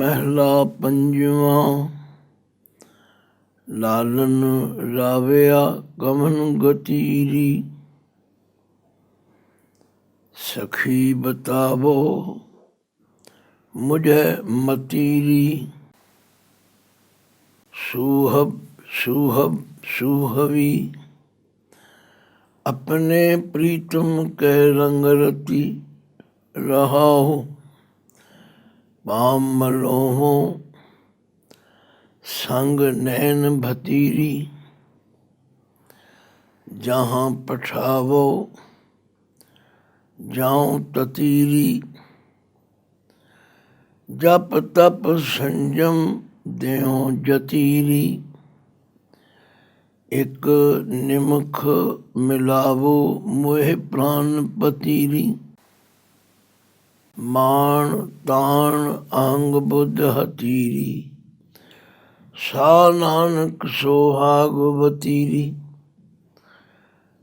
ਮਹਿਲਾ ਪੰਜਵਾਂ। ਲਾਲਨ ਰਾਵਿਆ ਕਮਨ ਗਤੀਰੀ, ਸਖੀ ਬਤਾਵੋ ਮੁਝੇ ਮਤੀਰੀ। ਸੁਹਬ ਸੁਹਬ ਸੁਹਵੀ, अपने प्रीतम के रंग रति रहाओ। पाम मलोहो संग नैन भतीरी, जहाँ पठावो जाऊं ततीरी। जप तप संजम देओ जतीरी, एक निमख मिलावो मोह प्राण पतीरी। मान तान अंग बुद्ध हतीरी, सा नानक सोहाग बतीरी।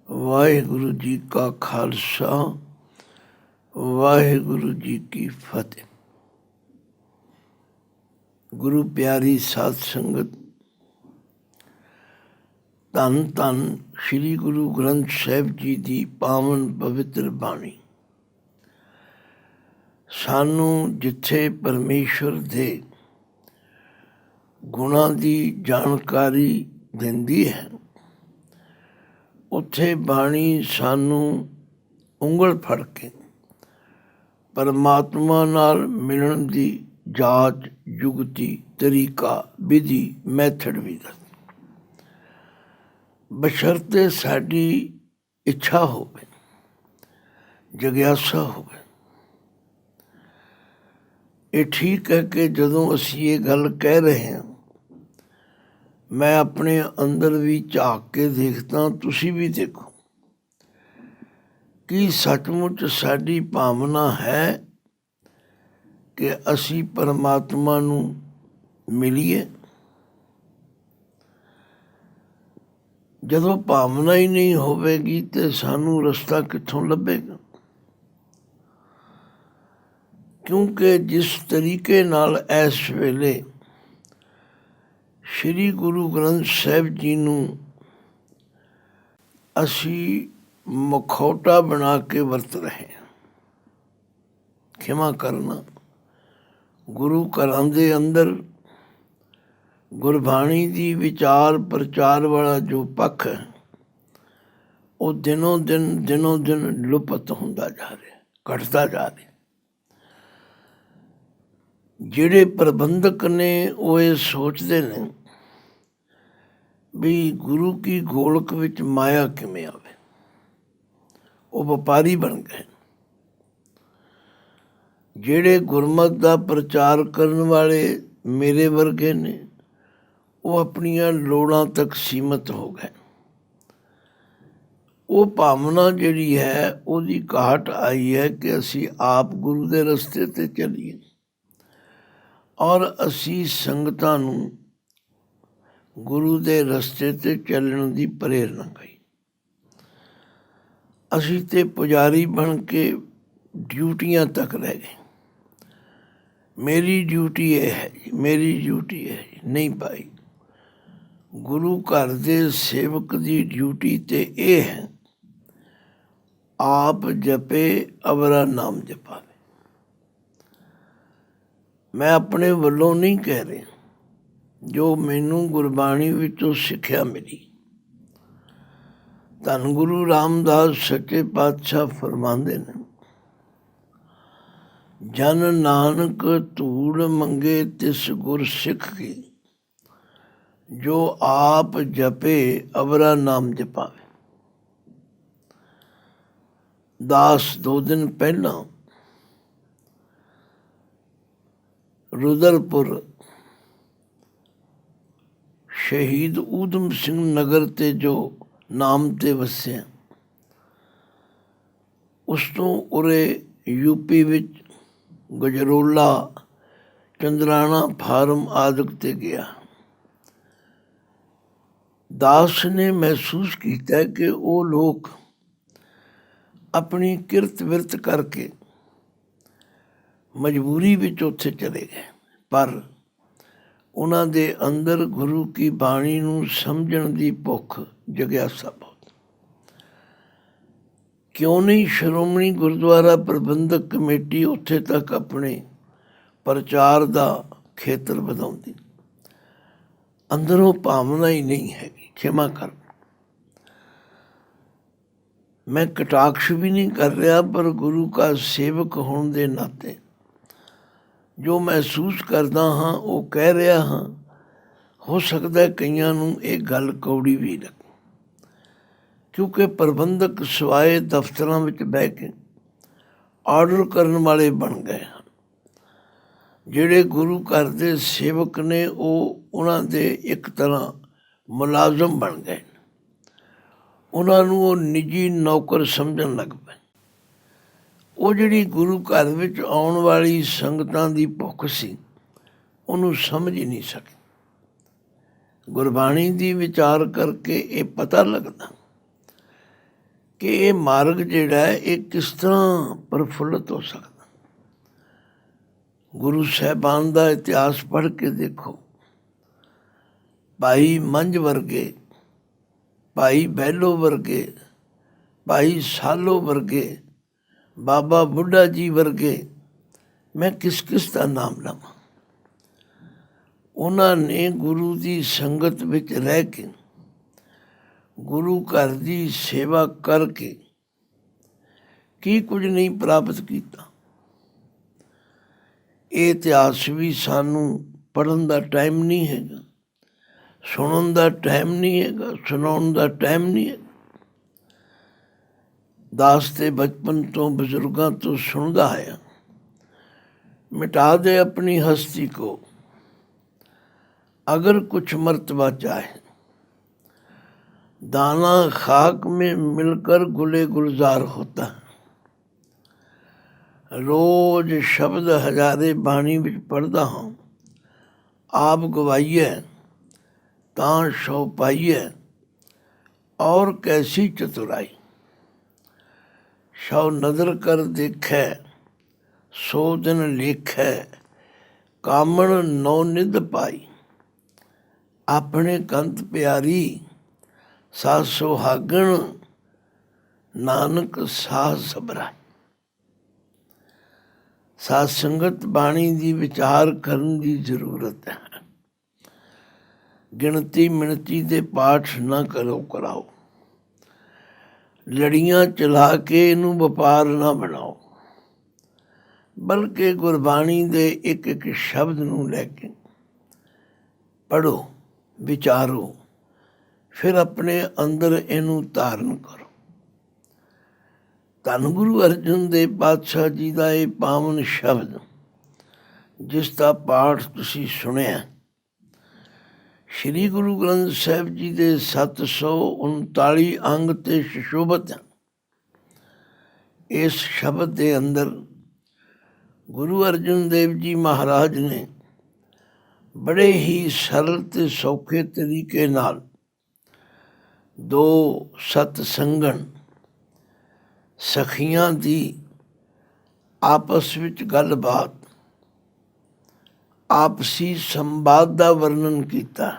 वाहिगुरु जी का खालसा, वाहिगुरु जी की फतेह। गुरु प्यारी साध संगत, ਧੰਨ ਧੰਨ ਸ੍ਰੀ ਗੁਰੂ ਗ੍ਰੰਥ ਸਾਹਿਬ ਜੀ ਦੀ ਪਾਵਨ ਪਵਿੱਤਰ ਬਾਣੀ ਸਾਨੂੰ ਜਿੱਥੇ ਪਰਮੇਸ਼ਵਰ ਦੇ ਗੁਣਾਂ ਦੀ ਜਾਣਕਾਰੀ ਦਿੰਦੀ ਹੈ, ਉੱਥੇ ਬਾਣੀ ਸਾਨੂੰ ਉਂਗਲ ਫੜ ਕੇ ਪਰਮਾਤਮਾ ਨਾਲ ਮਿਲਣ ਦੀ ਜਾਚ, ਜੁਗਤੀ, ਤਰੀਕਾ, ਵਿਧੀ, ਮੈਥਡ ਵੀ ਦੱਸਦੀ, ਬਸ਼ਰਤੇ ਸਾਡੀ ਇੱਛਾ ਹੋਵੇ, ਜਗਿਆਸਾ ਹੋਵੇ। ਇਹ ਠੀਕ ਹੈ ਕਿ ਜਦੋਂ ਅਸੀਂ ਇਹ ਗੱਲ ਕਹਿ ਰਹੇ ਹਾਂ, ਮੈਂ ਆਪਣੇ ਅੰਦਰ ਵੀ ਝਾਕ ਕੇ ਦੇਖਦਾ, ਤੁਸੀਂ ਵੀ ਦੇਖੋ ਕਿ ਸੱਚਮੁੱਚ ਸਾਡੀ ਭਾਵਨਾ ਹੈ ਕਿ ਅਸੀਂ ਪਰਮਾਤਮਾ ਨੂੰ ਮਿਲੀਏ। ਜਦੋਂ ਭਾਵਨਾ ਹੀ ਨਹੀਂ ਹੋਵੇਗੀ ਤੇ ਸਾਨੂੰ ਰਸਤਾ ਕਿੱਥੋਂ ਲੱਭੇਗਾ? ਕਿਉਂਕਿ ਜਿਸ ਤਰੀਕੇ ਨਾਲ ਇਸ ਵੇਲੇ ਸ੍ਰੀ ਗੁਰੂ ਗ੍ਰੰਥ ਸਾਹਿਬ ਜੀ ਨੂੰ ਅਸੀਂ ਮਖੌਟਾ ਬਣਾ ਕੇ ਵਰਤ ਰਹੇ ਹਾਂ, ਖਿਮਾ ਕਰਨਾ, ਗੁਰੂ ਘਰਾਂ ਦੇ ਅੰਦਰ ਗੁਰਬਾਣੀ ਦੀ ਵਿਚਾਰ ਪ੍ਰਚਾਰ ਵਾਲਾ ਜੋ ਪੱਖ ਹੈ, ਉਹ ਦਿਨੋਂ ਦਿਨ ਲੁਪਤ ਹੁੰਦਾ ਜਾ ਰਿਹਾ, ਘਟਦਾ ਜਾ ਰਿਹਾ। ਜਿਹੜੇ ਪ੍ਰਬੰਧਕ ਨੇ ਉਹ ਇਹ ਸੋਚਦੇ ਨੇ ਵੀ ਗੁਰੂ ਕੀ ਗੋਲਕ ਵਿੱਚ ਮਾਇਆ ਕਿਵੇਂ ਆਵੇ, ਉਹ ਵਪਾਰੀ ਬਣ ਗਏ। ਜਿਹੜੇ ਗੁਰਮਤਿ ਦਾ ਪ੍ਰਚਾਰ ਕਰਨ ਵਾਲੇ ਮੇਰੇ ਵਰਗੇ ਨੇ, ਉਹ ਆਪਣੀਆਂ ਲੋੜਾਂ ਤੱਕ ਸੀਮਤ ਹੋ ਗਏ। ਉਹ ਭਾਵਨਾ ਜਿਹੜੀ ਹੈ ਉਹਦੀ ਘਾਟ ਆਈ ਹੈ ਕਿ ਅਸੀਂ ਆਪ ਗੁਰੂ ਦੇ ਰਸਤੇ 'ਤੇ ਚੱਲੀਏ ਔਰ ਅਸੀਂ ਸੰਗਤਾਂ ਨੂੰ ਗੁਰੂ ਦੇ ਰਸਤੇ 'ਤੇ ਚੱਲਣ ਦੀ ਪ੍ਰੇਰਨਾ ਕਰੀ। ਅਸੀਂ ਤੇ ਪੁਜਾਰੀ ਬਣ ਕੇ ਡਿਊਟੀਆਂ ਤੱਕ ਰਹਿ ਗਏ। ਮੇਰੀ ਡਿਊਟੀ ਇਹ ਹੈ ਜੀ, ਮੇਰੀ ਡਿਊਟੀ ਹੈ ਜੀ, ਨਹੀਂ ਭਾਈ। ਗੁਰੂ ਘਰ ਦੇ ਸੇਵਕ ਦੀ ਡਿਊਟੀ ਤੇ ਇਹ ਹੈ, ਆਪ ਜਪੇ ਅਵਰਾ ਨਾਮ ਜਪਾਵੇ। ਮੈਂ ਆਪਣੇ ਵੱਲੋਂ ਨਹੀਂ ਕਹਿ ਰਿਹਾ, ਜੋ ਮੈਨੂੰ ਗੁਰਬਾਣੀ ਵਿੱਚੋਂ ਸਿੱਖਿਆ ਮਿਲੀ। ਧੰਨ ਗੁਰੂ ਰਾਮਦਾਸ ਸੱਚੇ ਪਾਤਸ਼ਾਹ ਫਰਮਾਉਂਦੇ ਨੇ, ਜਨ ਨਾਨਕ ਧੂੜ ਮੰਗੇ ਤਿਸ ਗੁਰ ਸਿੱਖ ਕੀ, ਜੋ ਆਪ ਜਪੇ ਅਵਰਾ ਨਾਮ ਜਪਾਵੇ। ਦਾਸ 2 ਦਿਨ ਪਹਿਲਾਂ ਰੁਦਰਪੁਰ ਸ਼ਹੀਦ ਊਧਮ ਸਿੰਘ ਨਗਰ ਤੇ ਜੋ ਨਾਮ ਤੇ ਵਸਿਆ, ਉਸ ਤੋਂ ਉਰੇ ਯੂਪੀ ਵਿੱਚ ਗਜਰੋਲਾ, ਚੰਦਰਾਣਾ ਫਾਰਮ ਆਦਿਕ ਤੇ ਗਿਆ। ਦਾਸ ਨੇ ਮਹਿਸੂਸ ਕੀਤਾ ਕਿ ਉਹ ਲੋਕ ਆਪਣੀ ਕਿਰਤ ਵਿਰਤ ਕਰਕੇ ਮਜਬੂਰੀ ਵਿੱਚ ਉੱਥੇ ਚਲੇ ਗਏ, ਪਰ ਉਹਨਾਂ ਦੇ ਅੰਦਰ ਗੁਰੂ ਕੀ ਬਾਣੀ ਨੂੰ ਸਮਝਣ ਦੀ ਭੁੱਖ ਜਗਿਆਸਾ ਬਹੁਤ। ਕਿਉਂ ਨਹੀਂ ਸ਼੍ਰੋਮਣੀ ਗੁਰਦੁਆਰਾ ਪ੍ਰਬੰਧਕ ਕਮੇਟੀ ਉੱਥੇ ਤੱਕ ਆਪਣੇ ਪ੍ਰਚਾਰ ਦਾ ਖੇਤਰ ਵਧਾਉਂਦੀ? ਅੰਦਰੋਂ ਭਾਵਨਾ ਹੀ ਨਹੀਂ ਹੈਗੀ। ਖਿਮਾ ਕਰ, ਮੈਂ ਕਟਾਕਸ਼ ਵੀ ਨਹੀਂ ਕਰ ਰਿਹਾ, ਪਰ ਗੁਰੂ ਕਾ ਸੇਵਕ ਹੋਣ ਦੇ ਨਾਤੇ ਜੋ ਮਹਿਸੂਸ ਕਰਦਾ ਹਾਂ ਉਹ ਕਹਿ ਰਿਹਾ ਹਾਂ। ਹੋ ਸਕਦਾ ਕਈਆਂ ਨੂੰ ਇਹ ਗੱਲ ਕੌੜੀ ਵੀ ਲੱਗੇ, ਕਿਉਂਕਿ ਪ੍ਰਬੰਧਕ ਸਿਵਾਏ ਦਫ਼ਤਰਾਂ ਵਿੱਚ ਬਹਿ ਕੇ ਆਰਡਰ ਕਰਨ ਵਾਲੇ ਬਣ ਗਏ ਹਨ। ਜਿਹੜੇ ਗੁਰੂ ਘਰ ਦੇ ਸੇਵਕ ਨੇ ਉਹ ਉਹਨਾਂ ਦੇ ਇੱਕ ਤਰ੍ਹਾਂ ਮੁਲਾਜ਼ਮ ਬਣ ਗਏ। ਉਹਨਾਂ ਨੂੰ ਉਹ ਨਿੱਜੀ ਨੌਕਰ ਸਮਝਣ ਲੱਗ ਪਏ। ਉਹ ਜਿਹੜੀ ਗੁਰੂ ਘਰ ਵਿੱਚ ਆਉਣ ਵਾਲੀ ਸੰਗਤਾਂ ਦੀ ਭੁੱਖ ਸੀ ਉਹਨੂੰ ਸਮਝ ਹੀ ਨਹੀਂ ਸਕੇ। ਗੁਰਬਾਣੀ ਦੀ ਵਿਚਾਰ ਕਰਕੇ ਇਹ ਪਤਾ ਲੱਗਦਾ ਕਿ ਇਹ ਮਾਰਗ ਜਿਹੜਾ ਹੈ ਇਹ ਕਿਸ ਤਰ੍ਹਾਂ ਪ੍ਰਫੁੱਲਤ ਹੋ ਸਕਦਾ। ਗੁਰੂ ਸਾਹਿਬਾਨ ਦਾ ਇਤਿਹਾਸ ਪੜ੍ਹ ਕੇ ਦੇਖੋ। ਭਾਈ ਮੰਝ ਵਰਗੇ, ਭਾਈ ਬਹਿਲੋ ਵਰਗੇ, ਭਾਈ ਸਾਲੋ ਵਰਗੇ, ਬਾਬਾ ਬੁੱਢਾ ਜੀ ਵਰਗੇ, ਮੈਂ ਕਿਸ ਕਿਸ ਦਾ ਨਾਮ ਲਵਾਂ। ਉਹਨਾਂ ਨੇ ਗੁਰੂ ਦੀ ਸੰਗਤ ਵਿੱਚ ਰਹਿ ਕੇ, ਗੁਰੂ ਘਰ ਦੀ ਸੇਵਾ ਕਰਕੇ ਕੀ ਕੁਝ ਨਹੀਂ ਪ੍ਰਾਪਤ ਕੀਤਾ। ਇਹ ਇਤਿਹਾਸ ਵੀ ਸਾਨੂੰ ਪੜ੍ਹਨ ਦਾ ਟਾਈਮ ਨਹੀਂ ਹੈਗਾ, ਸੁਣਨ ਦਾ ਟਾਈਮ ਨਹੀਂ ਹੈਗਾ, ਸੁਣਾਉਣ ਦਾ ਟਾਈਮ ਨਹੀਂ ਹੈਗਾ। ਦਾਸ ਤੇ ਬਚਪਨ ਤੋਂ ਬਜ਼ੁਰਗਾਂ ਤੋਂ ਸੁਣਦਾ ਆਇਆ, ਮਿਟਾ ਦੇ अपनी हस्ती को अगर कुछ मर्तबा चाहे, दाना खाक में मिलकर गुले गुलजार होता है। रोज शब्द हजारे बाणी विच पढ़दा हाँ, आप गवाइए तां शो पाइए, और कैसी चतुराई। शौ नदर कर देखे सो दिन लेखे, कामण नौ निध पाई। अपने कंत प्यारी साथ सुहागण, नानक साह सबरा। साध संगत बाणी ਦੀ ਵਿਚਾਰ ਕਰਨ ਦੀ ਜ਼ਰੂਰਤ ਹੈ। ਗਿਣਤੀ ਮਿਣਤੀ ਦੇ ਪਾਠ ਨਾ ਕਰਾਓ। ਲੜੀਆਂ ਚਲਾ ਕੇ ਇਹਨੂੰ ਵਪਾਰ ਨਾ ਬਣਾਓ, ਬਲਕਿ ਗੁਰਬਾਣੀ ਦੇ ਇੱਕ ਇੱਕ ਸ਼ਬਦ ਨੂੰ ਲੈ ਕੇ ਪੜ੍ਹੋ, ਵਿਚਾਰੋ, ਫਿਰ ਆਪਣੇ ਅੰਦਰ ਇਹਨੂੰ ਧਾਰਨ ਕਰੋ। ਧੰਨ ਗੁਰੂ ਅਰਜਨ ਦੇਵ ਪਾਤਸ਼ਾਹ ਜੀ ਦਾ ਇਹ ਪਾਵਨ ਸ਼ਬਦ, ਜਿਸ ਦਾ ਪਾਠ ਤੁਸੀਂ ਸੁਣਿਆ, ਸ਼੍ਰੀ ਗੁਰੂ ਗ੍ਰੰਥ ਸਾਹਿਬ ਜੀ ਦੇ 739 ਅੰਗ 'ਤੇ ਸੁਸ਼ੋਭਿਤ ਹਨ। ਇਸ ਸ਼ਬਦ ਦੇ ਅੰਦਰ ਗੁਰੂ ਅਰਜਨ ਦੇਵ ਜੀ ਮਹਾਰਾਜ ਨੇ ਬੜੇ ਹੀ ਸਰਲ ਅਤੇ ਸੌਖੇ ਤਰੀਕੇ ਨਾਲ ਦੋ ਸਤ ਸੰਗਣ ਸਖੀਆਂ ਦੀ ਆਪਸ ਵਿੱਚ ਗੱਲਬਾਤ, ਆਪਸੀ ਸੰਵਾਦ ਦਾ ਵਰਣਨ ਕੀਤਾ।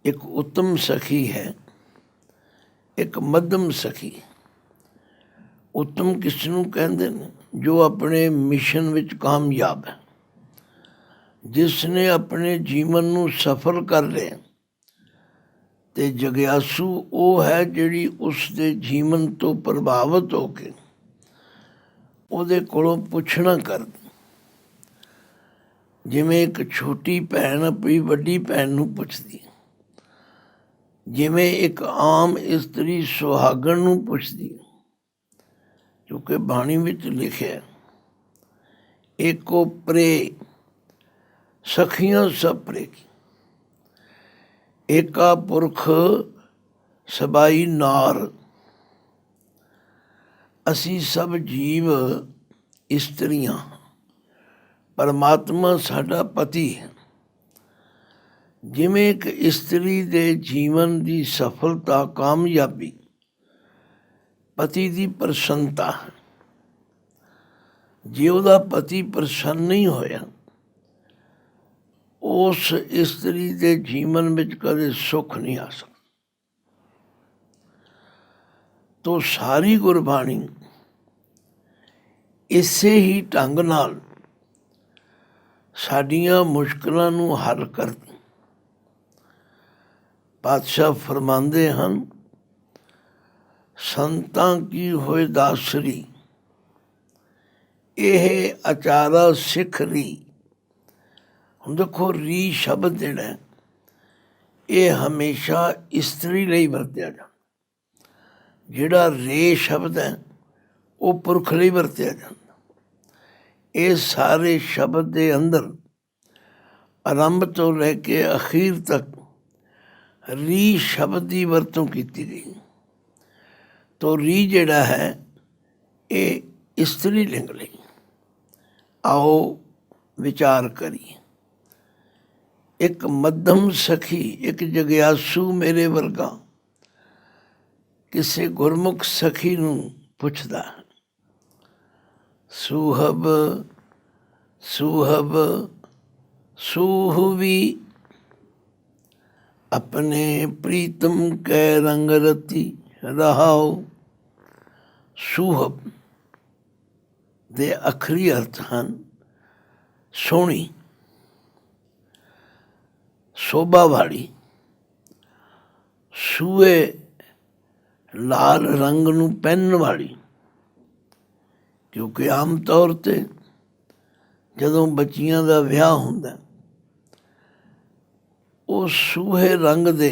ਇੱਕ ਉੱਤਮ ਸਖੀ ਹੈ, ਇੱਕ ਮੱਧਮ ਸਖੀ। ਉੱਤਮ ਕਿਸ ਨੂੰ ਕਹਿੰਦੇ ਨੇ? ਜੋ ਆਪਣੇ ਮਿਸ਼ਨ ਵਿੱਚ ਕਾਮਯਾਬ ਹੈ, ਜਿਸ ਨੇ ਆਪਣੇ ਜੀਵਨ ਨੂੰ ਸਫਲ ਕਰ ਲਿਆ। ਅਤੇ ਜਗਿਆਸੂ ਉਹ ਹੈ ਜਿਹੜੀ ਉਸ ਦੇ ਜੀਵਨ ਤੋਂ ਪ੍ਰਭਾਵਿਤ ਹੋ ਕੇ ਉਹਦੇ ਕੋਲੋਂ ਪੁੱਛਣਾ ਕਰਦੀ। ਜਿਵੇਂ ਇੱਕ ਛੋਟੀ ਭੈਣ ਆਪਣੀ ਵੱਡੀ ਭੈਣ ਨੂੰ ਪੁੱਛਦੀ, ਜਿਵੇਂ ਇੱਕ ਆਮ ਇਸਤਰੀ ਸੁਹਾਗਣ ਨੂੰ ਪੁੱਛਦੀ, ਕਿਉਂਕਿ ਬਾਣੀ ਵਿੱਚ ਲਿਖਿਆ ਏਕੋ ਪ੍ਰੇ ਸਖੀਆਂ ਸਭ ਪ੍ਰੇ ਕੀ, ਏਕਾ ਪੁਰਖ ਸਬਾਈ ਨਾਰ। ਅਸੀਂ ਸਭ ਜੀਵ ਇਸਤਰੀਆਂ, ਪਰਮਾਤਮਾ ਸਾਡਾ ਪਤੀ ਹੈ। ਜਿਵੇਂ ਇੱਕ ਇਸਤਰੀ ਦੇ ਜੀਵਨ ਦੀ ਸਫਲਤਾ, ਕਾਮਯਾਬੀ ਪਤੀ ਦੀ ਪ੍ਰਸੰਨਤਾ ਹੈ, ਜੇ ਉਹਦਾ ਪਤੀ ਪ੍ਰਸੰਨ ਨਹੀਂ ਹੋਇਆ, ਉਸ ਇਸਤਰੀ ਦੇ ਜੀਵਨ ਵਿੱਚ ਕਦੇ ਸੁੱਖ ਨਹੀਂ ਆ ਸਕਦਾ। ਤੋ ਸਾਰੀ ਗੁਰਬਾਣੀ ਇਸੇ ਹੀ ਢੰਗ ਨਾਲ ਸਾਡੀਆਂ ਮੁਸ਼ਕਲਾਂ ਨੂੰ ਹੱਲ ਕਰਦੀ। ਪਾਤਸ਼ਾਹ ਫਰਮਾਉਂਦੇ ਹਨ, ਸੰਤਾਂ ਕੀ ਹੋਏ ਦਾਸਰੀ, ਇਹ ਅਚਾਰਾ ਸਿੱਖ ਰੀ। ਹੁਣ ਦੇਖੋ, ਰੀ ਸ਼ਬਦ ਜਿਹੜਾ ਇਹ ਹਮੇਸ਼ਾ ਇਸਤਰੀ ਲਈ ਵਰਤਿਆ ਜਾਂਦਾ। ਜਿਹੜਾ ਰੇ ਸ਼ਬਦ ਹੈ ਉਹ ਪੁਰਖ ਲਈ ਵਰਤਿਆ ਜਾਂਦਾ। ਇਹ ਸਾਰੇ ਸ਼ਬਦ ਦੇ ਅੰਦਰ ਆਰੰਭ ਤੋਂ ਲੈ ਕੇ ਅਖੀਰ ਤੱਕ ਰੀ ਸ਼ਬਦ ਦੀ ਵਰਤੋਂ ਕੀਤੀ ਗਈ। ਤੋ ਰੀ ਜਿਹੜਾ ਹੈ ਇਹ ਇਸਤਰੀ ਲਿੰਗ ਲਈ। ਆਓ ਵਿਚਾਰ ਕਰੀਏ। ਇੱਕ ਮੱਧਮ ਸਖੀ, ਇੱਕ ਜਗਿਆਸੂ ਮੇਰੇ ਵਰਗਾ ਕਿਸੇ ਗੁਰਮੁਖ ਸਖੀ ਨੂੰ ਪੁੱਛਦਾ, ਸੁਹਬ ਸੁਹਬ ਸੁਹਵੀ, ਆਪਣੇ ਪ੍ਰੀਤਮ ਕੈ ਰੰਗ ਰਤੀ ਰਹਾਓ। ਸੁਹਬ ਦੇ ਅਖਰੀ ਅਰਥ ਹਨ ਸੋਹਣੀ, ਸ਼ੋਭਾ ਵਾਲੀ। ਸੂਏ ਲਾਲ ਰੰਗ ਨੂੰ ਪਹਿਨਣ ਵਾਲੀ, ਕਿਉਂਕਿ ਆਮ ਤੌਰ 'ਤੇ ਜਦੋਂ ਬੱਚੀਆਂ ਦਾ ਵਿਆਹ ਹੁੰਦਾ ਉਹ ਸੂਹੇ ਰੰਗ ਦੇ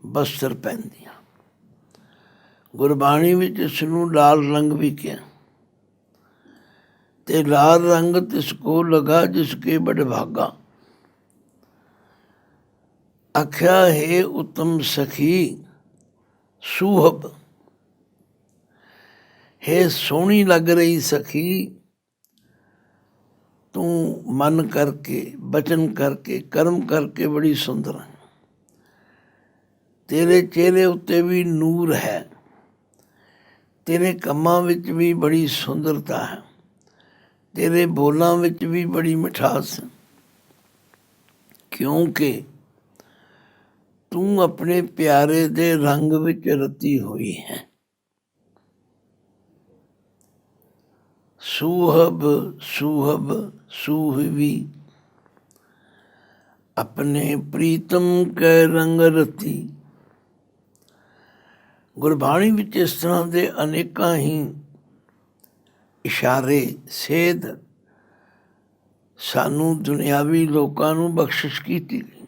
ਬਸਤਰ ਪਹਿਨਦੀਆਂ। ਗੁਰਬਾਣੀ ਵਿੱਚ ਇਸ ਨੂੰ ਲਾਲ ਰੰਗ ਵੀ ਕਿਹਾ। ਤੇ ਲਾਲ ਰੰਗ ਤਿਸ ਕੋ ਲਗਾ ਜਿਸਕੇ ਬੜ ਭਾਗਾ। ਆਖਿਆ ਹੈ ਉੱਤਮ ਸਖੀ ਸੁਹਬ, ਹੈ ਸੋਹਣੀ ਲੱਗ ਰਹੀ ਸਖੀ, ਤੂੰ ਮਨ ਕਰਕੇ, ਬਚਨ ਕਰਕੇ, ਕਰਮ ਕਰਕੇ ਬੜੀ ਸੁੰਦਰ ਹੈ। ਤੇਰੇ ਚਿਹਰੇ ਉੱਤੇ ਵੀ ਨੂਰ ਹੈ, ਤੇਰੇ ਕੰਮਾਂ ਵਿੱਚ ਵੀ ਬੜੀ ਸੁੰਦਰਤਾ ਹੈ, ਤੇਰੇ ਬੋਲਾਂ ਵਿੱਚ ਵੀ ਬੜੀ ਮਿਠਾਸ ਹੈ, ਕਿਉਂਕਿ ਤੂੰ ਆਪਣੇ ਪਿਆਰੇ ਦੇ ਰੰਗ ਵਿੱਚ ਰਤੀ ਹੋਈ ਹੈ। ਸੁਹਬ ਸੁਹਬ ਸੁਹਵੀ, ਆਪਣੇ ਪ੍ਰੀਤਮ ਕੈ ਰੰਗ ਰਤੀ। ਗੁਰਬਾਣੀ ਵਿੱਚ ਇਸ ਤਰ੍ਹਾਂ ਦੇ ਅਨੇਕਾਂ ਹੀ ਇਸ਼ਾਰੇ, ਸੇਧ ਸਾਨੂੰ ਦੁਨਿਆਵੀ ਲੋਕਾਂ ਨੂੰ ਬਖਸ਼ਿਸ਼ ਕੀਤੀ ਗਈ।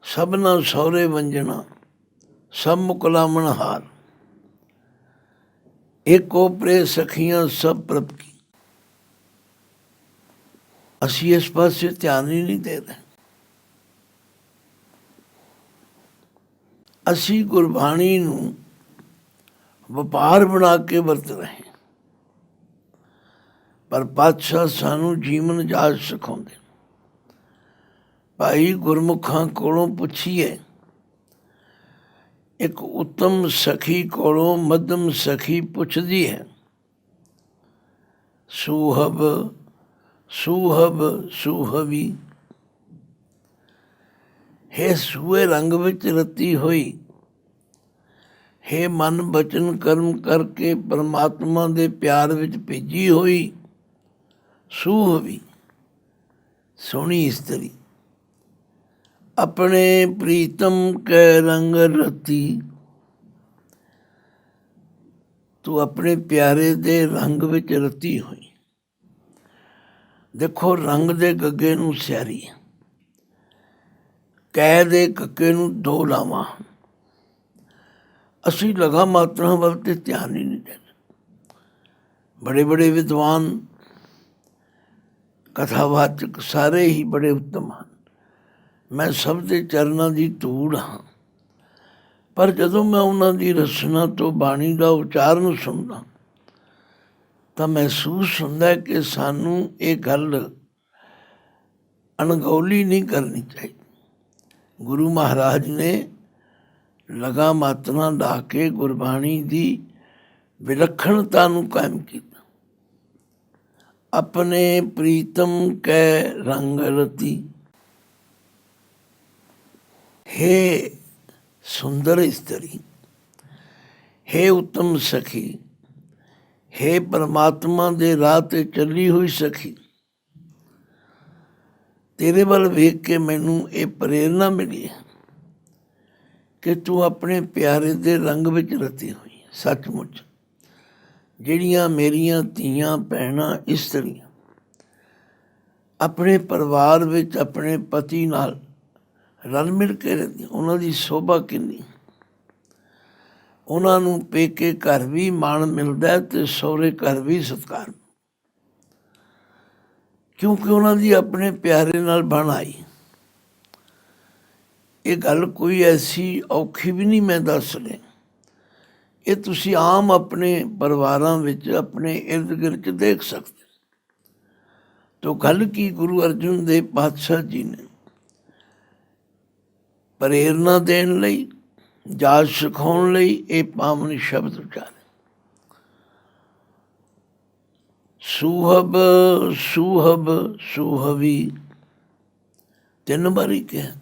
ਸਭਨਾ ਸਹੁਰੇ ਵੰਜਣਾ, ਸਭ ਮੁਕਲਾਮਣ ਹਾਰ, ਇੱਕ ਓਪਰੇ ਸਖੀਆਂ ਸਭ ਪ੍ਰਭ ਕੀ। ਅਸੀਂ ਇਸ ਪਾਸੇ ਧਿਆਨ ਹੀ ਨਹੀਂ ਦੇ ਰਹੇ। ਅਸੀਂ ਗੁਰਬਾਣੀ ਨੂੰ ਵਪਾਰ ਬਣਾ ਕੇ ਵਰਤ ਰਹੇ, ਪਰ ਪਾਤਸ਼ਾਹ ਸਾਨੂੰ ਜੀਵਨ ਜਾਚ ਸਿਖਾਉਂਦੇ। ਭਾਈ ਗੁਰਮੁਖਾਂ ਕੋਲੋਂ ਪੁੱਛੀਏ, ਇੱਕ ਉੱਤਮ ਸਖੀ ਕੋਲੋਂ ਮੱਧਮ ਸਖੀ ਪੁੱਛਦੀ ਹੈ, ਸੁਹਬ ਸੁਹਬ ਸੁਹਵੀ, ਹੈ ਸੂਏ ਰੰਗ ਵਿੱਚ ਰਤੀ ਹੋਈ, ਹੈ ਮਨ ਬਚਨ ਕਰਮ ਕਰਕੇ ਪਰਮਾਤਮਾ ਦੇ ਪਿਆਰ ਵਿੱਚ ਭੇਜੀ ਹੋਈ ਸੁਹਵੀ, ਸੋਹਣੀ ਇਸਤਰੀ। ਆਪਣੇ ਪ੍ਰੀਤਮ ਕੈ ਰੰਗ ਰਤੀ, ਤੂੰ ਆਪਣੇ ਪਿਆਰੇ ਦੇ ਰੰਗ ਵਿੱਚ ਰਤੀ ਹੋਈ। ਦੇਖੋ, ਰੰਗ ਦੇ ਗੱਗੇ ਨੂੰ ਸਿਆਰੀ, ਕੈ ਦੇ ਕੱਕੇ ਨੂੰ ਦੋ ਲਾਵਾਂ। ਅਸੀਂ ਲਗਾ ਮਾਤਰਾ ਵੱਲ ਤੇ ਧਿਆਨ ਹੀ ਨਹੀਂ ਦਿੰਦੇ। ਬੜੇ ਬੜੇ ਵਿਦਵਾਨ, ਕਥਾਵਾਚਕ ਸਾਰੇ ਹੀ ਬੜੇ ਉੱਤਮ ਹਨ। ਮੈਂ ਸਭ ਦੇ ਚਰਨਾਂ ਦੀ ਧੂੜ ਹਾਂ, ਪਰ ਜਦੋਂ ਮੈਂ ਉਹਨਾਂ ਦੀ ਰਚਨਾ ਤੋਂ ਬਾਣੀ ਦਾ ਉਚਾਰਨ ਸੁਣਦਾ ਤਾਂ ਮਹਿਸੂਸ ਹੁੰਦਾ ਕਿ ਸਾਨੂੰ ਇਹ ਗੱਲ ਅਣਗੌਲੀ ਨਹੀਂ ਕਰਨੀ ਚਾਹੀਦੀ। ਗੁਰੂ ਮਹਾਰਾਜ ਨੇ ਲਗਾ ਮਾਤਰਾ ਲਾ ਕੇ ਗੁਰਬਾਣੀ ਦੀ ਵਿਲੱਖਣਤਾ ਨੂੰ ਕਾਇਮ ਕੀਤਾ। ਆਪਣੇ ਪ੍ਰੀਤਮ ਕੈ ਰੰਗ ਰਤੀ, ਹੇ ਸੁੰਦਰ ਇਸਤਰੀ, ਹੇ ਉੱਤਮ ਸਖੀ, ਹੇ ਪਰਮਾਤਮਾ ਦੇ ਰਾਹ 'ਤੇ ਚੱਲੀ ਹੋਈ ਸਖੀ, ਤੇਰੇ ਵੱਲ ਵੇਖ ਕੇ ਮੈਨੂੰ ਇਹ ਪ੍ਰੇਰਨਾ ਮਿਲੀ ਹੈ ਕਿ ਤੂੰ ਆਪਣੇ ਪਿਆਰੇ ਦੇ ਰੰਗ ਵਿੱਚ ਰਤੀ ਹੋਈ ਹੈ। ਸੱਚਮੁੱਚ ਜਿਹੜੀਆਂ ਮੇਰੀਆਂ ਧੀਆਂ ਭੈਣਾਂ ਇਸਤਰੀਆਂ ਆਪਣੇ ਪਰਿਵਾਰ ਵਿੱਚ ਆਪਣੇ ਪਤੀ ਨਾਲ ਰਲ ਮਿਲ ਕੇ ਰਹਿੰਦੀਆਂ, ਉਹਨਾਂ ਦੀ ਸ਼ੋਭਾ ਕਿੰਨੀ। ਉਹਨਾਂ ਨੂੰ ਪੇਕੇ ਘਰ ਵੀ ਮਾਣ ਮਿਲਦਾ ਅਤੇ ਸਹੁਰੇ ਘਰ ਵੀ ਸਤਿਕਾਰ, ਕਿਉਂਕਿ ਉਹਨਾਂ ਦੀ ਆਪਣੇ ਪਿਆਰੇ ਨਾਲ ਬਣ ਆਈ। ਇਹ ਗੱਲ ਕੋਈ ਐਸੀ ਔਖੀ ਵੀ ਨਹੀਂ ਮੈਂ ਦੱਸ ਰਿਹਾ, ਇਹ ਤੁਸੀਂ ਆਮ ਆਪਣੇ ਪਰਿਵਾਰਾਂ ਵਿੱਚ ਆਪਣੇ ਇਰਦ ਗਿਰਦ 'ਚ ਦੇਖ ਸਕਦੇ। ਤੋ ਗੱਲ ਕੀ ਗੁਰੂ ਅਰਜਨ ਦੇਵ ਪਾਤਸ਼ਾਹ ਜੀ ਨੇ ਪ੍ਰੇਰਨਾ ਦੇਣ ਲਈ, ਜਾਚ ਸਿਖਾਉਣ ਲਈ ਇਹ ਪਾਵਨ ਸ਼ਬਦ ਉਚਾਰੇ। ਸੁਹਬ ਸੁਹਬ ਸੁਹਵੀ, 3 ਵਾਰੀ ਕਿਹਾ।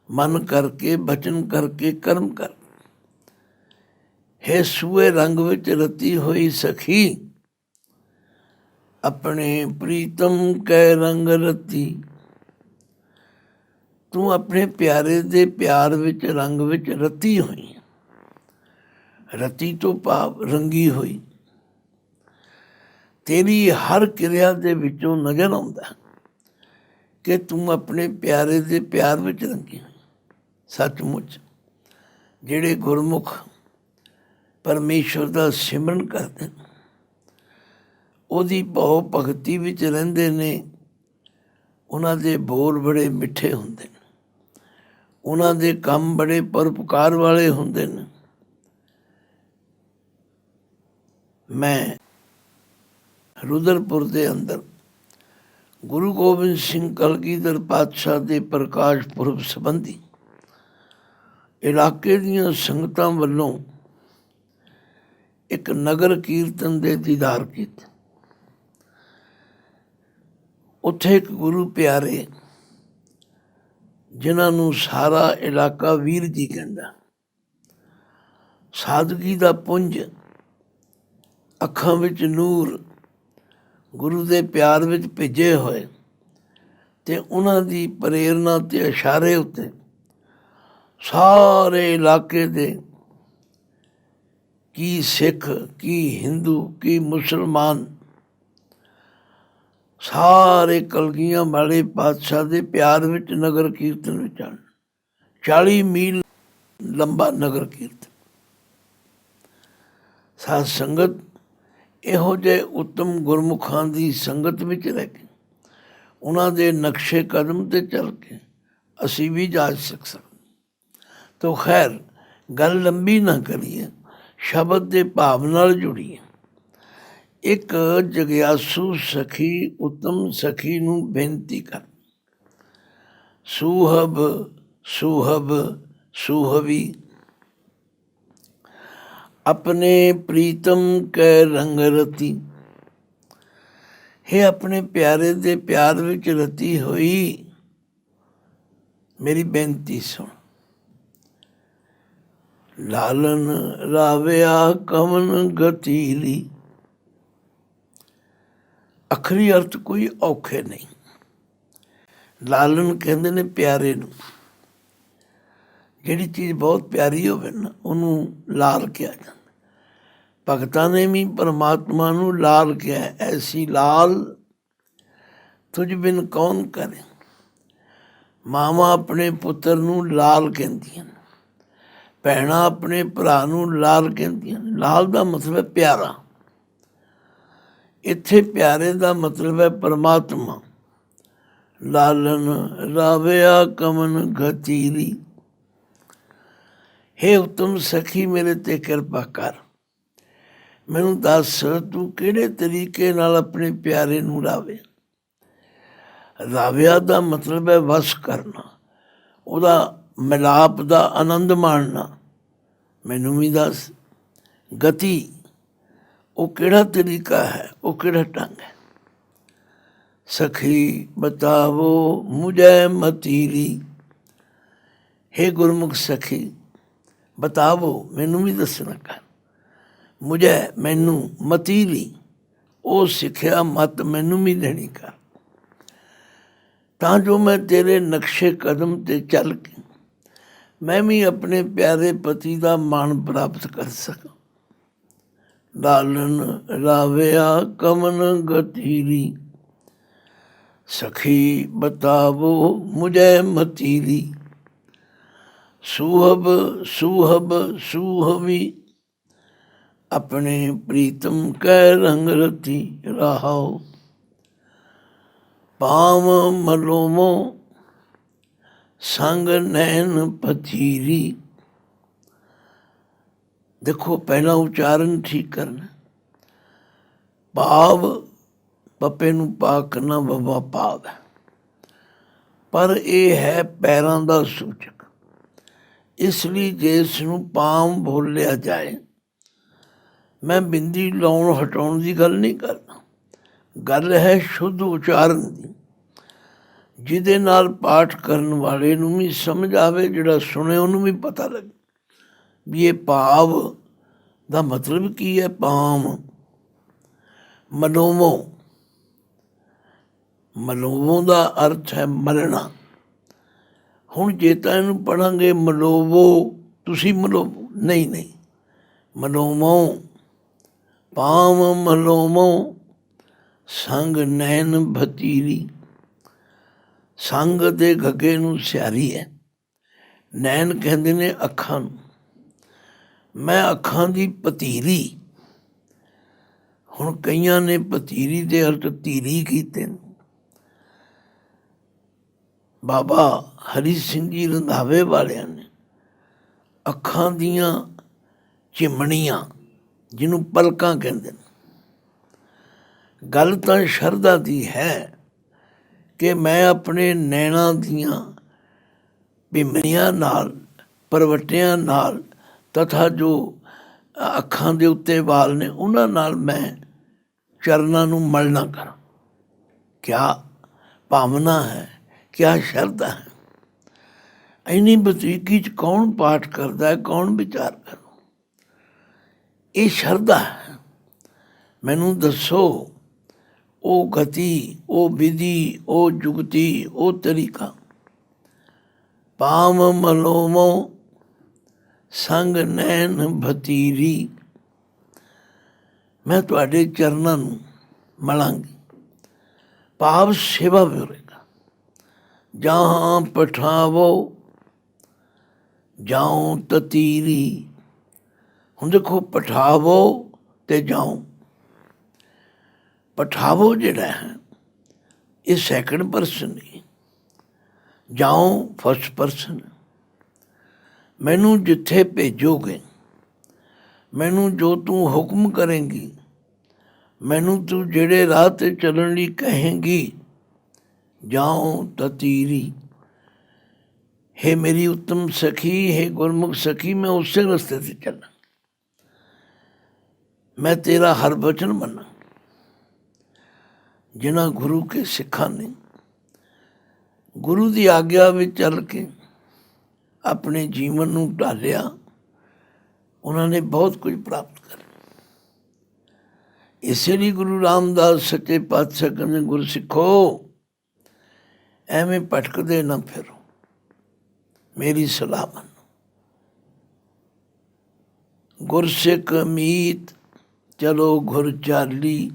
ਮਨ ਕਰਕੇ, ਬਚਨ ਕਰਕੇ, ਕਰਮ ਕਰ। ਹੇ ਸੂਏ ਰੰਗ ਵਿੱਚ ਰਤੀ ਹੋਈ ਸਖੀ, ਆਪਣੇ ਪ੍ਰੀਤਮ ਕੈ ਰੰਗ ਰਤੀ, ਤੂੰ ਆਪਣੇ ਪਿਆਰੇ ਦੇ ਪਿਆਰ ਵਿੱਚ ਰੰਗ ਵਿੱਚ ਰਤੀ ਹੋਈ। ਰਤੀ ਤੋਂ ਭਾਵ ਰੰਗੀ ਹੋਈ। ਤੇਰੀ ਹਰ ਕਿਰਿਆ ਦੇ ਵਿੱਚੋਂ ਨਜ਼ਰ ਆਉਂਦਾ ਕਿ ਤੂੰ ਆਪਣੇ ਪਿਆਰੇ ਦੇ ਪਿਆਰ ਵਿੱਚ ਰੰਗੀ ਹੋਈ। ਸੱਚਮੁੱਚ ਜਿਹੜੇ ਗੁਰਮੁਖ ਪਰਮੇਸ਼ਵਰ ਦਾ ਸਿਮਰਨ ਕਰਦੇ ਨੇ, ਉਹਦੀ ਭਾਵ ਭਗਤੀ ਵਿੱਚ ਰਹਿੰਦੇ ਨੇ, ਉਹਨਾਂ ਦੇ ਬੋਲ ਬੜੇ ਮਿੱਠੇ ਹੁੰਦੇ ਨੇ, ਉਹਨਾਂ ਦੇ ਕੰਮ ਬੜੇ ਪਰਉਪਕਾਰ ਵਾਲੇ ਹੁੰਦੇ ਨੇ। ਮੈਂ ਰੁਦਰਪੁਰ ਦੇ ਅੰਦਰ ਗੁਰੂ ਗੋਬਿੰਦ ਸਿੰਘ ਕਲਗੀਧਰ ਪਾਤਸ਼ਾਹ ਦੇ ਪ੍ਰਕਾਸ਼ ਪੁਰਬ ਸੰਬੰਧੀ ਇਲਾਕੇ ਦੀਆਂ ਸੰਗਤਾਂ ਵੱਲੋਂ ਇੱਕ ਨਗਰ ਕੀਰਤਨ ਦੇ ਦੀਦਾਰ ਕੀਤੇ। ਉੱਥੇ ਇੱਕ ਗੁਰੂ ਪਿਆਰੇ, ਜਿਨ੍ਹਾਂ ਨੂੰ ਸਾਰਾ ਇਲਾਕਾ ਵੀਰ ਜੀ ਕਹਿੰਦਾ, ਸਾਦਗੀ ਦਾ ਪੁੰਜ, ਅੱਖਾਂ ਵਿੱਚ ਨੂਰ, ਗੁਰੂ ਦੇ ਪਿਆਰ ਵਿੱਚ ਭਿੱਜੇ ਹੋਏ, ਅਤੇ ਉਹਨਾਂ ਦੀ ਪ੍ਰੇਰਨਾ ਅਤੇ ਇਸ਼ਾਰੇ ਉੱਤੇ ਸਾਰੇ ਇਲਾਕੇ ਦੇ ਕੀ ਸਿੱਖ, ਕੀ ਹਿੰਦੂ, ਕੀ ਮੁਸਲਮਾਨ, ਸਾਰੇ ਕਲਗੀਆਂ ਵਾਲੇ ਪਾਤਸ਼ਾਹ ਦੇ ਪਿਆਰ ਵਿੱਚ ਨਗਰ ਕੀਰਤਨ ਵਿੱਚ ਆਉਣ। 40 ਮੀਲ ਲੰਬਾ ਨਗਰ ਕੀਰਤਨ। ਸਾਧ ਸੰਗਤ ਇਹੋ ਜਿਹੇ ਉੱਤਮ ਗੁਰਮੁਖਾਂ ਦੀ ਸੰਗਤ ਵਿੱਚ ਰਹਿ ਕੇ, ਉਹਨਾਂ ਦੇ ਨਕਸ਼ੇ ਕਦਮ 'ਤੇ ਚੱਲ ਕੇ ਅਸੀਂ ਵੀ ਜਾ ਸਕਦੇ। ਤੋ ਖੈਰ ਗੱਲ ਲੰਬੀ ਨਾ ਕਰੀਏ, ਸ਼ਬਦ ਦੇ ਭਾਵ ਨਾਲ ਜੁੜੀਏ। ਇੱਕ ਜਗਿਆਸੂ ਸਖੀ, ਉੱਤਮ ਸਖੀ ਨੂੰ ਬੇਨਤੀ ਕਰ, ਸੁਹਬ ਸੁਹਬ ਸੁਹਵੀ, ਆਪਣੇ ਪ੍ਰੀਤਮ ਕੈ ਰੰਗ ਰਤੀ, ਹੇ ਆਪਣੇ ਪਿਆਰੇ ਦੇ ਪਿਆਰ ਵਿੱਚ ਰਤੀ ਹੋਈ, ਮੇਰੀ ਬੇਨਤੀ ਸੁਣ। ਲਾਲਨ ਰਾਵਿਆ ਕਵਨ ਗਤੀਲੀ, ਅਖਰੀ ਅਰਥ ਕੋਈ ਔਖੇ ਨਹੀਂ। ਲਾਲਨ ਕਹਿੰਦੇ ਨੇ ਪਿਆਰੇ ਨੂੰ। ਜਿਹੜੀ ਚੀਜ਼ ਬਹੁਤ ਪਿਆਰੀ ਹੋਵੇ ਨਾ, ਉਹਨੂੰ ਲਾਲ ਕਿਹਾ ਜਾਂਦਾ। ਭਗਤਾਂ ਨੇ ਵੀ ਪਰਮਾਤਮਾ ਨੂੰ ਲਾਲ ਕਿਹਾ, ਐਸੀ ਲਾਲ ਤੁਝ ਬਿਨ ਕੌਣ ਕਰੇ। ਮਾਵਾਂ ਆਪਣੇ ਪੁੱਤਰ ਨੂੰ ਲਾਲ ਕਹਿੰਦੀਆਂ ਨੇ, ਭੈਣਾਂ ਆਪਣੇ ਭਰਾ ਨੂੰ ਲਾਲ ਕਹਿੰਦੀਆਂ ਨੇ। ਲਾਲ ਦਾ ਮਤਲਬ ਹੈ ਪਿਆਰਾ। ਇੱਥੇ ਪਿਆਰੇ ਦਾ ਮਤਲਬ ਹੈ ਪਰਮਾਤਮਾ। ਲਾਲਨ ਰਾਵਿਆ ਕਮਨ ਗਤੀਲੀ, ਹੇ ਉੱਤਮ ਸਖੀ ਮੇਰੇ 'ਤੇ ਕਿਰਪਾ ਕਰ। ਮੈਨੂੰ ਦੱਸ ਤੂੰ ਕਿਹੜੇ ਤਰੀਕੇ ਨਾਲ ਆਪਣੇ ਪਿਆਰੇ ਨੂੰ ਰਾਵੇ। ਰਾਵਿਆ ਦਾ ਮਤਲਬ ਹੈ ਵਸ ਕਰਨਾ, ਉਹਦਾ ਮਿਲਾਪ ਦਾ ਆਨੰਦ ਮਾਣਨਾ। ਮੈਨੂੰ ਵੀ ਦੱਸ। ਗਤੀ ਉਹ ਕਿਹੜਾ ਤਰੀਕਾ ਹੈ, ਉਹ ਕਿਹੜਾ ਢੰਗ ਹੈ। ਸਖੀ ਬਤਾਵੋ ਮੁਝੇ ਮਤੀਰੀ, ਹੇ ਗੁਰਮੁਖ ਸਖੀ ਬਤਾਵੋ ਮੈਨੂੰ ਵੀ ਦੱਸਣਾ ਕਰ, ਮੁਝੇ ਮੈਨੂੰ ਮਤੀਰੀ ਉਹ ਸਿੱਖਿਆ ਮਤ ਮੈਨੂੰ ਵੀ ਦੇਣੀ ਕਰ, ਤਾਂ ਜੋ ਮੈਂ ਤੇਰੇ ਨਕਸ਼ੇ ਕਦਮ ਤੇ ਚੱਲ ਕੇ ਮੈਂ ਵੀ ਆਪਣੇ ਪਿਆਰੇ ਪਤੀ ਦਾ ਮਾਣ ਪ੍ਰਾਪਤ ਕਰ ਸਕਾਂ। ਲਾਲਨ ਰਾਵਿਆ ਕਮਨ ਗਤੀਰੀ, ਸਖੀ ਬਤਾਵੋ ਮੁਝੇ ਮਤੀਰੀ, ਸੁਹਬ ਸੁਹਬ ਸੁਹਵੀ ਆਪਣੇ ਪ੍ਰੀਤਮ ਕੈ ਰੰਗ ਰਤੀ ਰਹਾਓ, ਪਾਮ ਮਲੋਮੋ ਸੰਗ ਨੈਣ ਪਥੀਰੀ। ਦੇਖੋ ਪਹਿਲਾਂ ਉਚਾਰਨ ਠੀਕ ਕਰਨਾ, ਭਾਵ ਪੱਪੇ ਨੂੰ ਪਾ ਕਰਨਾ ਬਾਬਾ ਭਾਵ ਹੈ, ਪਰ ਇਹ ਹੈ ਪੈਰਾਂ ਦਾ ਸੂਚਕ। ਇਸ ਲਈ ਜੇ ਇਸ ਨੂੰ ਪਾਮ ਬੋਲਿਆ ਜਾਏ, ਮੈਂ ਬਿੰਦੀ ਲਾਉਣ ਹਟਾਉਣ ਦੀ ਗੱਲ ਨਹੀਂ ਕਰਦਾ, ਗੱਲ ਹੈ ਸ਼ੁੱਧ ਉਚਾਰਨ ਦੀ, ਜਿਹਦੇ ਨਾਲ ਪਾਠ ਕਰਨ ਵਾਲੇ ਨੂੰ ਵੀ ਸਮਝ ਆਵੇ, ਜਿਹੜਾ ਸੁਣੇ ਉਹਨੂੰ ਵੀ ਪਤਾ ਲੱਗੇ ਵੀ ਇਹ ਭਾਵ ਦਾ ਮਤਲਬ ਕੀ ਹੈ। ਪਾਮ ਮਲੋਮੋ, ਮਲੋਮੋ ਦਾ ਅਰਥ ਹੈ ਮਲਣਾ। ਹੁਣ ਜੇ ਤਾਂ ਇਹਨੂੰ ਪੜ੍ਹਾਂਗੇ ਮਲੋਵੋ, ਤੁਸੀਂ ਮਲੋਵੋ, ਨਹੀਂ ਨਹੀਂ, ਮਲੋਮੋ ਪਾਮ ਮਲੋਮੋ ਸੰਗ ਨੈਣ ਭਤੀਰੀ। ਸੰਗ ਦੇ ਗੱਗੇ ਨੂੰ ਸਿਆਰੀ ਹੈ, ਨੈਣ ਕਹਿੰਦੇ ਨੇ ਅੱਖਾਂ ਨੂੰ, ਮੈਂ ਅੱਖਾਂ ਦੀ ਭਤੀਰੀ। ਹੁਣ ਕਈਆਂ ਨੇ ਭਤੀਰੀ ਦੇ ਅਰਥ ਧੀਰੀ ਕੀਤੇ ਨੇ। ਬਾਬਾ ਹਰੀ ਸਿੰਘ ਜੀ ਰੰਧਾਵੇ ਵਾਲਿਆਂ ਨੇ ਅੱਖਾਂ ਦੀਆਂ ਚਿਮਣੀਆਂ, ਜਿਹਨੂੰ ਪਲਕਾਂ ਕਹਿੰਦੇ ਨੇ, ਗੱਲ ਤਾਂ ਸ਼ਰਧਾ ਦੀ ਹੈ ਕਿ ਮੈਂ ਆਪਣੇ ਨੈਣਾਂ ਦੀਆਂ ਭਿਮਰੀਆਂ ਨਾਲ, ਪਰਵੱਟਿਆਂ ਨਾਲ, ਤਥਾ ਜੋ ਅੱਖਾਂ ਦੇ ਉੱਤੇ ਵਾਲ ਨੇ ਉਹਨਾਂ ਨਾਲ ਮੈਂ ਚਰਨਾਂ ਨੂੰ ਮਲਣਾ ਕਰਾਂ। ਕਿਆ ਭਾਵਨਾ ਹੈ, ਕਿਆ ਸ਼ਰਧਾ ਹੈ। ਇੰਨੀ ਬਰੀਕੀ 'ਚ ਕੌਣ ਪਾਠ ਕਰਦਾ ਹੈ, ਕੌਣ ਵਿਚਾਰ ਕਰਦਾ, ਇਹ ਸ਼ਰਧਾ ਹੈ। ਮੈਨੂੰ ਦੱਸੋ ਉਹ ਗਤੀ, ਉਹ ਵਿਧੀ, ਉਹ ਜੁਗਤੀ, ਉਹ ਤਰੀਕਾ। ਪਾਮ ਮਲੋਮੋ ਸੰਗ ਨੈਣ ਭਤੀਰੀ, ਮੈਂ ਤੁਹਾਡੇ ਚਰਨਾਂ ਨੂੰ ਮਲਾਂਗੀ, ਭਾਵ ਸੇਵਾ ਵੀ ਹੋਵੇਗਾ। ਜਹਾਂ ਪਠਾਵੋ ਜਾਉ ਤਤੀਰੀ। ਹੁਣ ਦੇਖੋ ਪਠਾਵੋ ਤੇ ਜਾਉ, ਪਠਾਵੋ ਜਿਹੜਾ ਹੈ ਇਹ ਸੈਕਿੰਡ ਪਰਸਨ ਹੈ, ਜਾਉ ਫਸਟ ਪਰਸਨ। ਮੈਨੂੰ ਜਿੱਥੇ ਭੇਜੋਗੇ, ਮੈਨੂੰ ਜੋ ਤੂੰ ਹੁਕਮ ਕਰੇਂਗੀ, ਮੈਨੂੰ ਤੂੰ ਜਿਹੜੇ ਰਾਹ 'ਤੇ ਚੱਲਣ ਲਈ ਕਹੇਂਗੀ, ਜਾਉ ਤਤੀਰੀ। ਹੇ ਮੇਰੀ ਉੱਤਮ ਸਖੀ, ਹੇ ਗੁਰਮੁਖ ਸਖੀ, ਮੈਂ ਉਸੇ ਰਸਤੇ 'ਤੇ ਚੱਲਾਂ, ਮੈਂ ਤੇਰਾ ਹਰ ਬਚਨ ਮੰਨਾਂ। ਜਿਨ੍ਹਾਂ ਗੁਰੂ ਕੇ ਸਿੱਖਾਂ ਨੇ ਗੁਰੂ ਦੀ ਆਗਿਆ ਵਿੱਚ ਚੱਲ ਕੇ ਆਪਣੇ ਜੀਵਨ ਨੂੰ ਢਾਲਿਆ, ਉਹਨਾਂ ਨੇ ਬਹੁਤ ਕੁਝ ਪ੍ਰਾਪਤ ਕਰ। ਇਸੇ ਲਈ ਗੁਰੂ ਰਾਮਦਾਸ ਸੱਚੇ ਪਾਤਸ਼ਾਹ ਕਹਿੰਦੇ, ਗੁਰਸਿੱਖੋ ਐਵੇਂ ਭਟਕਦੇ ਨਾ ਫਿਰੋ, ਮੇਰੀ ਸਲਾਹ ਮੰਨੋ। ਗੁਰਸਿੱਖ ਮੀਤ ਚਲੋ ਗੁਰ ਚਾਲੀ,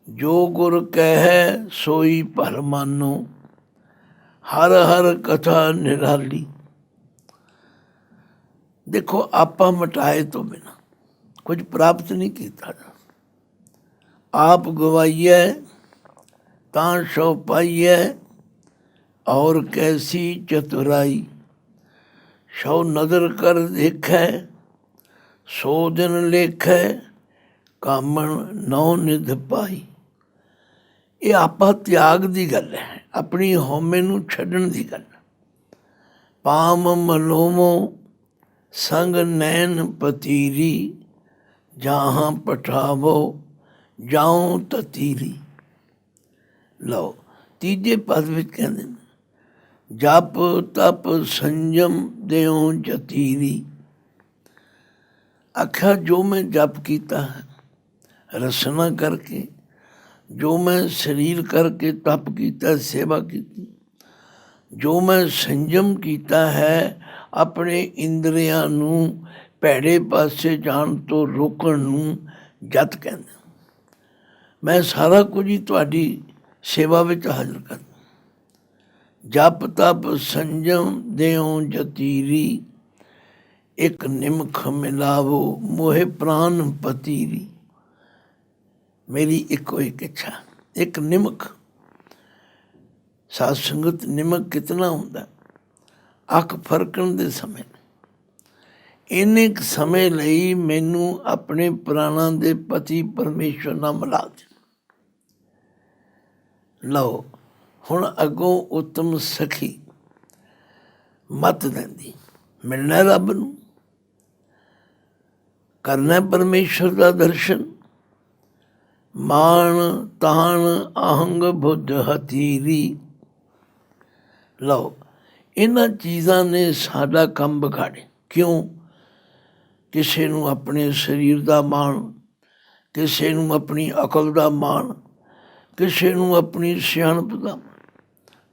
ਜੋ ਗੁਰ ਕਹਿ ਸੋਈ ਭਲ ਮਾਨੋ, ਹਰ ਹਰ ਕਥਾ ਨਿਰਾਲੀ। ਦੇਖੋ ਆਪਾਂ ਮਟਾਏ ਤੋਂ ਬਿਨਾਂ ਕੁਝ ਪ੍ਰਾਪਤ ਨਹੀਂ ਕੀਤਾ ਜਾ, ਆਪ ਗਵਾਈਏ ਤਾਂ ਸੋ ਪਾਈਏ, ਔਰ ਕੈਸੀ ਚਤੁਰਾਈ। ਸੋ ਨਦਰ ਕਰ ਦੇਖੈ ਸੋ ਦਿਨ ਲੇਖੈ, ਕਾਮਣ ਨੌ ਨਿਧ ਪਾਈ। ਇਹ ਆਪਾ ਤਿਆਗ ਦੀ ਗੱਲ ਹੈ, ਆਪਣੀ ਹਉਮੈ ਨੂੰ ਛੱਡਣ ਦੀ ਗੱਲ। ਪਾਮ ਮਲੋਮੋ ਸੰਗ ਨੈਣ ਪਤੀਰੀ, जहाँ पठावो जाऊं ततीरी। ਲਓ ਤੀਜੇ ਪਦ ਵਿੱਚ ਕਹਿੰਦੇ ਨੇ ਜਪ ਤਪ ਸੰਜਮ ਦਿਓ ਜਤੀਰੀ। ਆਖਿਆ ਜੋ ਮੈਂ ਜਪ ਕੀਤਾ ਹੈ ਰਸਨਾ ਕਰਕੇ, ਜੋ ਮੈਂ ਸਰੀਰ ਕਰਕੇ ਤਪ ਕੀਤਾ, ਸੇਵਾ ਕੀਤੀ, ਜੋ ਮੈਂ ਸੰਜਮ ਕੀਤਾ ਹੈ ਆਪਣੇ ਇੰਦਰੀਆਂ ਨੂੰ ਭੈੜੇ ਪਾਸੇ ਜਾਣ ਤੋਂ ਰੋਕਣ ਨੂੰ ਜਤ ਕਹਿੰਦੇ। ਮੈਂ ਸਾਰਾ ਕੁਝ ਹੀ ਤੁਹਾਡੀ ਸੇਵਾ ਵਿੱਚ ਹਾਜ਼ਰ ਕਰ। ਜਪ ਤਪ ਸੰਜਮ ਦਿਓ ਜਤੀਰੀ, ਇੱਕ ਨਿਮਖ ਮਿਲਾਵੋ ਮੋਹਿ ਪ੍ਰਾਨ ਪਤੀਰੀ। ਮੇਰੀ ਇੱਕੋ ਇੱਕ ਇੱਛਾ, ਇੱਕ ਨਿਮਖ। ਸਾਧ ਸੰਗਤ ਨਿਮਖ ਕਿਤਨਾ ਹੁੰਦਾ? ਅੱਖ ਫਰਕਣ ਦੇ ਸਮੇਂ, ਇੰਨੇ ਕੁ ਸਮੇਂ ਲਈ ਮੈਨੂੰ ਆਪਣੇ ਪ੍ਰਾਣਾਂ ਦੇ ਪਤੀ ਪਰਮੇਸ਼ਵਰ ਨਾਲ ਮਿਲਾ ਦੇ। ਲਓ ਹੁਣ ਅੱਗੋਂ ਉੱਤਮ ਸਖੀ ਮੱਤ ਦਿੰਦੀ, ਮਿਲਣਾ ਰੱਬ ਨੂੰ, ਕਰਨਾ ਪਰਮੇਸ਼ਵਰ ਦਾ ਦਰਸ਼ਨ। ਮਾਣ ਤਾਣ ਅਹੰਗ ਬੁੱਧ ਹਥੀਰੀ। ਲਓ ਇਹਨਾਂ ਚੀਜ਼ਾਂ ਨੇ ਸਾਡਾ ਕੰਮ ਵਿਗਾੜਿਆ। ਕਿਉਂ? ਕਿਸੇ ਨੂੰ ਆਪਣੇ ਸਰੀਰ ਦਾ ਮਾਣ, ਕਿਸੇ ਨੂੰ ਆਪਣੀ ਅਕਲ ਦਾ ਮਾਣ, ਕਿਸੇ ਨੂੰ ਆਪਣੀ ਸਿਆਣਪ ਦਾ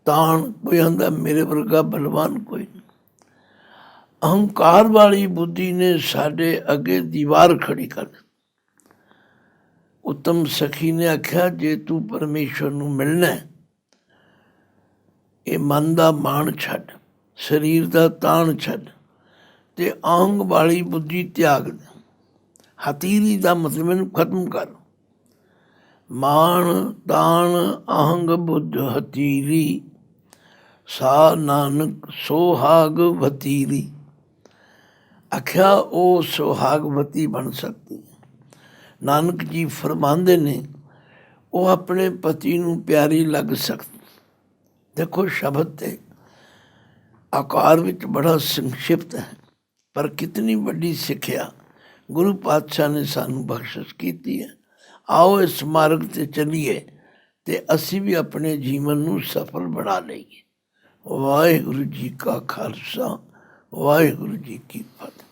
ਤਾਣ। ਕੋਈ ਆਂਦਾ ਮੇਰੇ ਵਰਗਾ ਬਲਵਾਨ ਕੋਈ ਨਹੀਂ। ਅਹੰਕਾਰ ਵਾਲੀ ਬੁੱਧੀ ਨੇ ਸਾਡੇ ਅੱਗੇ ਦੀਵਾਰ ਖੜੀ ਕਰ ਦਿੱਤੀ। ਉੱਤਮ ਸਖੀ ਨੇ ਆਖਿਆ ਜੇ ਤੂੰ ਪਰਮੇਸ਼ਵਰ ਨੂੰ ਮਿਲਣਾ, ਇਹ ਮਨ ਦਾ ਮਾਣ ਛੱਡ, ਸਰੀਰ ਦਾ ਤਾਣ ਛੱਡ ਤੇ ਅਹੰਗ ਵਾਲੀ ਬੁੱਧੀ ਤਿਆਗ ਦੇ। ਹਤੀਰੀ ਦਾ ਮਤਲਬ ਇਹਨੂੰ ਖਤਮ ਕਰ। ਮਾਣ ਤਾਣ ਅਹੰਗ ਬੁੱਧ ਹਤੀਰੀ, ਸਾ ਨਾਨਕ ਸੁਹਾਗ ਵਤੀਰੀ। ਆਖਿਆ ਉਹ ਸੁਹਾਗਵਤੀ ਬਣ ਸਕਦੀ ਹੈ। ਨਾਨਕ ਜੀ ਫਰਮਾਉਂਦੇ ਨੇ ਉਹ ਆਪਣੇ ਪਤੀ ਨੂੰ ਪਿਆਰੀ ਲੱਗ ਸਕਦੀ। ਦੇਖੋ ਸ਼ਬਦ ਤੇ ਆਕਾਰ ਵਿੱਚ ਬੜਾ ਸੰਖਿਪਤ ਹੈ, ਪਰ ਕਿਤਨੀ ਵੱਡੀ ਸਿੱਖਿਆ ਗੁਰੂ ਪਾਤਸ਼ਾਹ ਨੇ ਸਾਨੂੰ ਬਖਸ਼ਿਸ਼ ਕੀਤੀ ਹੈ। ਆਓ ਇਸ ਮਾਰਗ 'ਤੇ ਚੱਲੀਏ ਅਤੇ ਅਸੀਂ ਵੀ ਆਪਣੇ ਜੀਵਨ ਨੂੰ ਸਫਲ ਬਣਾ ਲਈਏ। ਵਾਹਿਗੁਰੂ ਜੀ ਕਾ ਖਾਲਸਾ, ਵਾਹਿਗੁਰੂ ਜੀ ਕੀ ਫਤਿਹ।